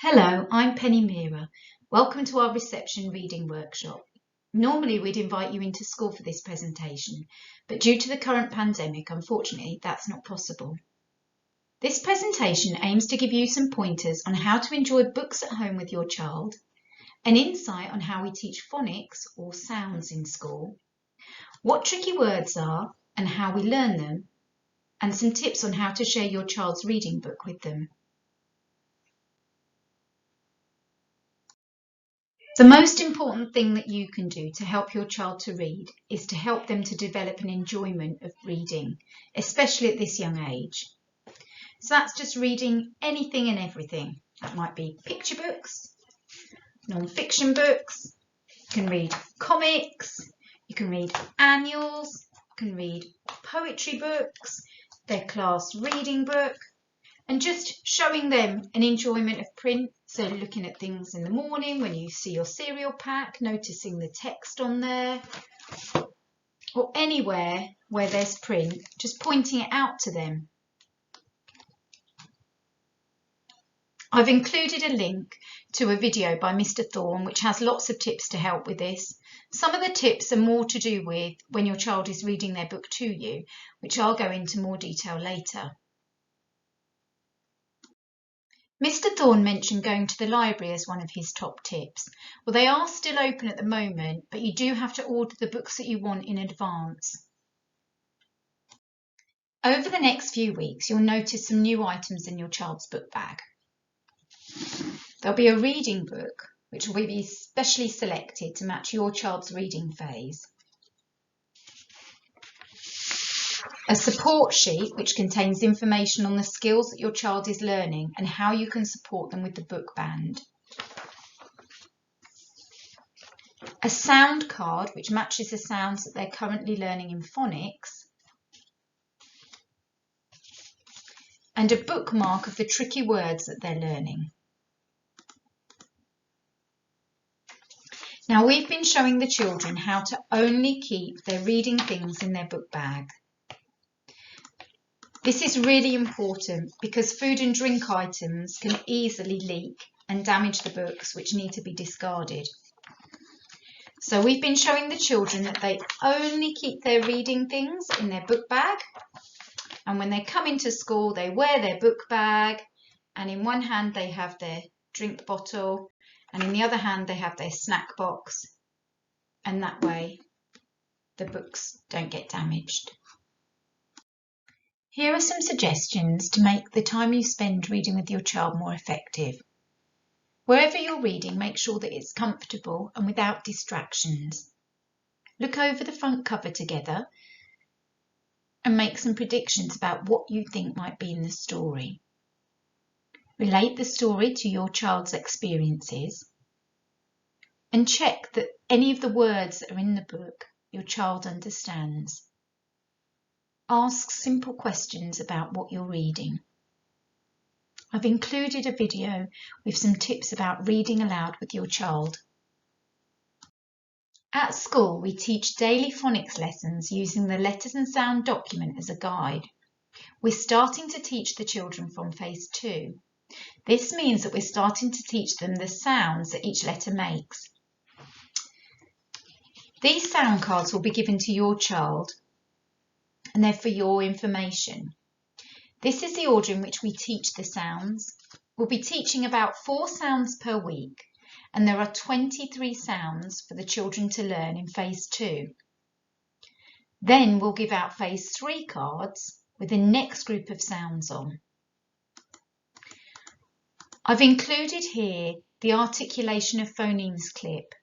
Hello, I'm Penny Meera. Welcome to our reception reading workshop. Normally we'd invite you into school for this presentation, but due to the current pandemic, unfortunately, that's not possible. This presentation aims to give you some pointers on how to enjoy books at home with your child, an insight on how we teach phonics or sounds in school, what tricky words are and how we learn them, and some tips on how to share your child's reading book with them. The most important thing that you can do to help your child to read is to help them to develop an enjoyment of reading, especially at this young age. So that's just reading anything and everything. That might be picture books, non-fiction books, you can read comics, you can read annuals, you can read poetry books, their class reading book, and just showing them an enjoyment of print. So looking at things in the morning when you see your cereal pack, noticing the text on there, or anywhere where there's print, just pointing it out to them. I've included a link to a video by Mr. Thorne, which has lots of tips to help with this. Some of the tips are more to do with when your child is reading their book to you, which I'll go into more detail later. Mr. Thorne mentioned going to the library as one of his top tips. Well, they are still open at the moment, but you do have to order the books that you want in advance. Over the next few weeks, you'll notice some new items in your child's book bag. There'll be a reading book, which will be specially selected to match your child's reading phase. A support sheet which contains information on the skills that your child is learning and how you can support them with the book band. A sound card which matches the sounds that they're currently learning in phonics. And a bookmark of the tricky words that they're learning. Now we've been showing the children how to only keep their reading things in their book bag. This is really important because food and drink items can easily leak and damage the books, which need to be discarded. So we've been showing the children that they only keep their reading things in their book bag, and when they come into school they wear their book bag, and in one hand they have their drink bottle and in the other hand they have their snack box, and that way the books don't get damaged. Here are some suggestions to make the time you spend reading with your child more effective. Wherever you're reading, make sure that it's comfortable and without distractions. Look over the front cover together and make some predictions about what you think might be in the story. Relate the story to your child's experiences and check that any of the words that are in the book your child understands. Ask simple questions about what you're reading. I've included a video with some tips about reading aloud with your child. At school, we teach daily phonics lessons using the letters and sound document as a guide. We're starting to teach the children from phase 2. This means that we're starting to teach them the sounds that each letter makes. These sound cards will be given to your child, and they're for your information. This is the order in which we teach the sounds. We'll be teaching about 4 sounds per week, and there are 23 sounds for the children to learn in phase 2. Then we'll give out phase 3 cards with the next group of sounds on. I've included here the articulation of phonemes clip.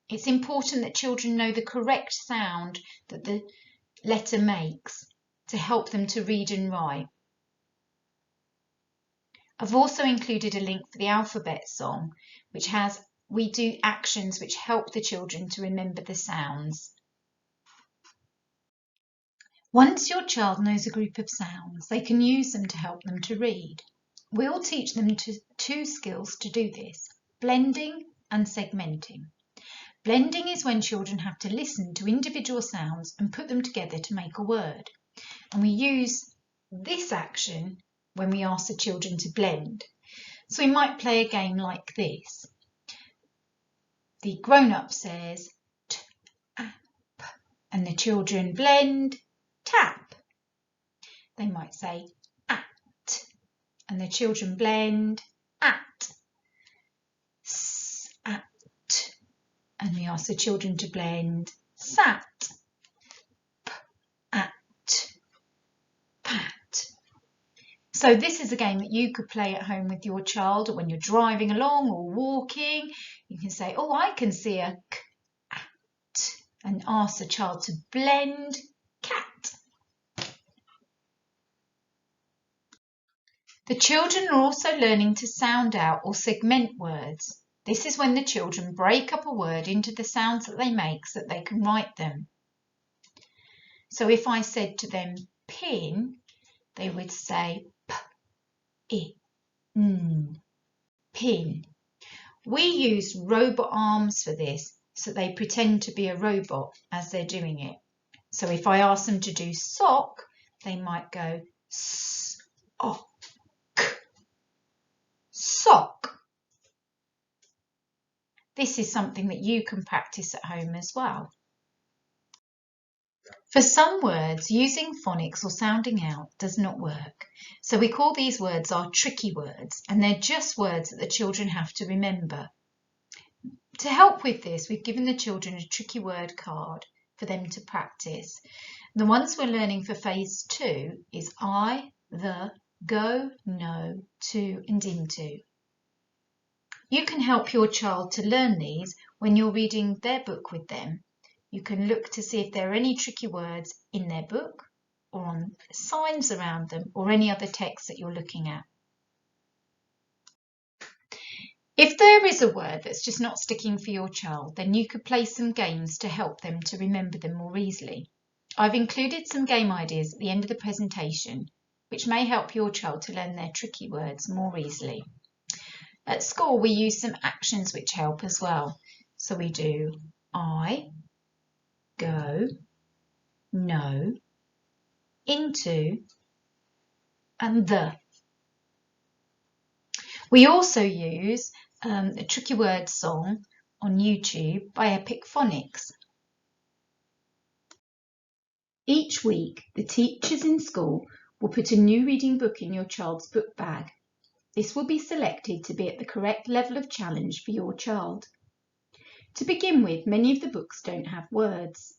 It's important that children know the correct sound that the letter makes to help them to read and write. I've also included a link for the alphabet song, which has we do actions which help the children to remember the sounds. Once your child knows a group of sounds, they can use them to help them to read. We'll teach them 2 skills to do this: blending and segmenting. Blending is when children have to listen to individual sounds and put them together to make a word. And we use this action when we ask the children to blend. So we might play a game like this. The grown-up says tap and the children blend tap. They might say at and the children blend at. Sat and we ask the children to blend sat. At pat. So this is a game that you could play at home with your child, or when you're driving along or walking. You can say, oh, I can see a cat, and ask the child to blend cat. The children are also learning to sound out or segment words. This is when the children break up a word into the sounds that they make so that they can write them. So if I said to them pin, they would say p, I, n, pin. We use robot arms for this, so they pretend to be a robot as they're doing it. So if I ask them to do sock, they might go sock, sock. This is something that you can practice at home as well. For some words, using phonics or sounding out does not work. So we call these words our tricky words, and they're just words that the children have to remember. To help with this, we've given the children a tricky word card for them to practice. The ones we're learning for phase 2 is I, the, go, no, to and into. You can help your child to learn these when you're reading their book with them. You can look to see if there are any tricky words in their book or on signs around them or any other text that you're looking at. If there is a word that's just not sticking for your child, then you could play some games to help them to remember them more easily. I've included some game ideas at the end of the presentation, which may help your child to learn their tricky words more easily. At school, we use some actions which help as well. So we do I, go, no, into, and the. We also use a tricky word song on YouTube by Epic Phonics. Each week, the teachers in school will put a new reading book in your child's book bag. This will be selected to be at the correct level of challenge for your child. To begin with, many of the books don't have words.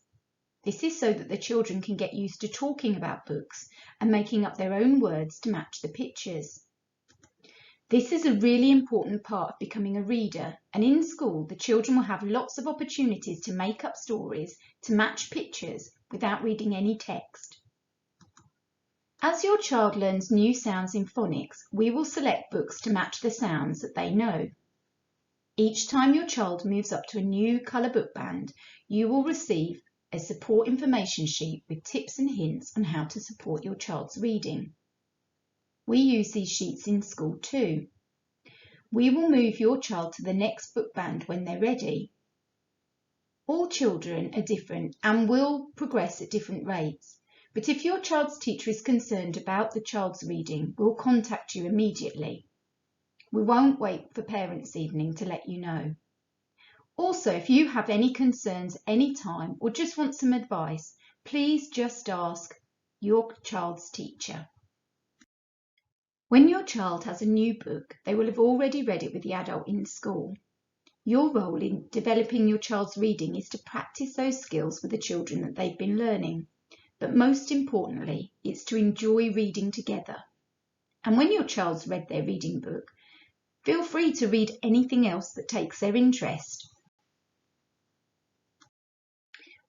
This is so that the children can get used to talking about books and making up their own words to match the pictures. This is a really important part of becoming a reader, and in school the children will have lots of opportunities to make up stories to match pictures without reading any text. As your child learns new sounds in phonics, we will select books to match the sounds that they know. Each time your child moves up to a new colour book band, you will receive a support information sheet with tips and hints on how to support your child's reading. We use these sheets in school too. We will move your child to the next book band when they're ready. All children are different and will progress at different rates, but if your child's teacher is concerned about the child's reading, we'll contact you immediately. We won't wait for parents' evening to let you know. Also, if you have any concerns anytime or just want some advice, please just ask your child's teacher. When your child has a new book, they will have already read it with the adult in school. Your role in developing your child's reading is to practice those skills with the children that they've been learning. But most importantly, it's to enjoy reading together. And when your child's read their reading book, feel free to read anything else that takes their interest.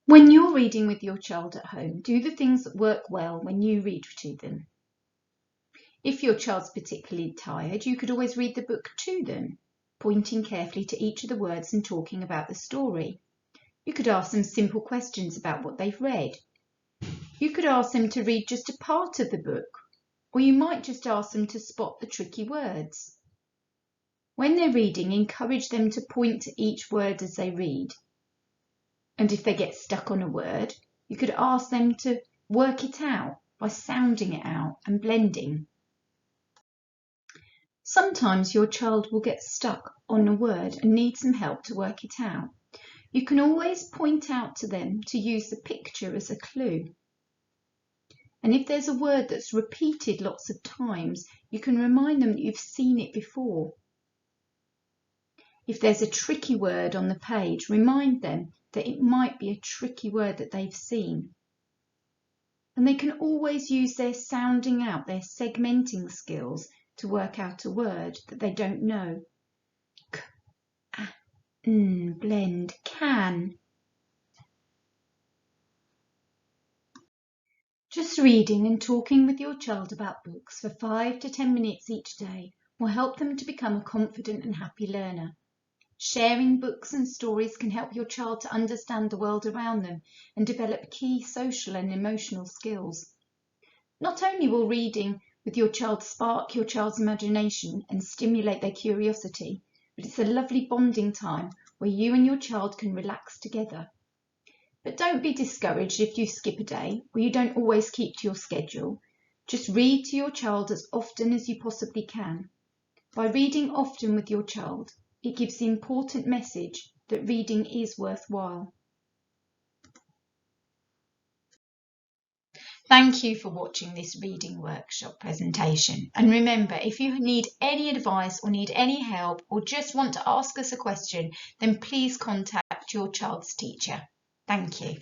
When you're reading with your child at home, do the things that work well when you read to them. If your child's particularly tired, you could always read the book to them, pointing carefully to each of the words and talking about the story. You could ask them simple questions about what they've read. You could ask them to read just a part of the book, or you might just ask them to spot the tricky words. When they're reading, encourage them to point to each word as they read. And if they get stuck on a word, you could ask them to work it out by sounding it out and blending. Sometimes your child will get stuck on a word and need some help to work it out. You can always point out to them to use the picture as a clue. And if there's a word that's repeated lots of times, you can remind them that you've seen it before. If there's a tricky word on the page, remind them that it might be a tricky word that they've seen. And they can always use their sounding out, their segmenting skills to work out a word that they don't know. K, a, blend, can. Just reading and talking with your child about books for 5 to 10 minutes each day will help them to become a confident and happy learner. Sharing books and stories can help your child to understand the world around them and develop key social and emotional skills. Not only will reading with your child spark your child's imagination and stimulate their curiosity, but it's a lovely bonding time where you and your child can relax together. But don't be discouraged if you skip a day or you don't always keep to your schedule. Just read to your child as often as you possibly can. By reading often with your child, it gives the important message that reading is worthwhile. Thank you for watching this reading workshop presentation. And remember, if you need any advice or need any help or just want to ask us a question, then please contact your child's teacher. Thank you.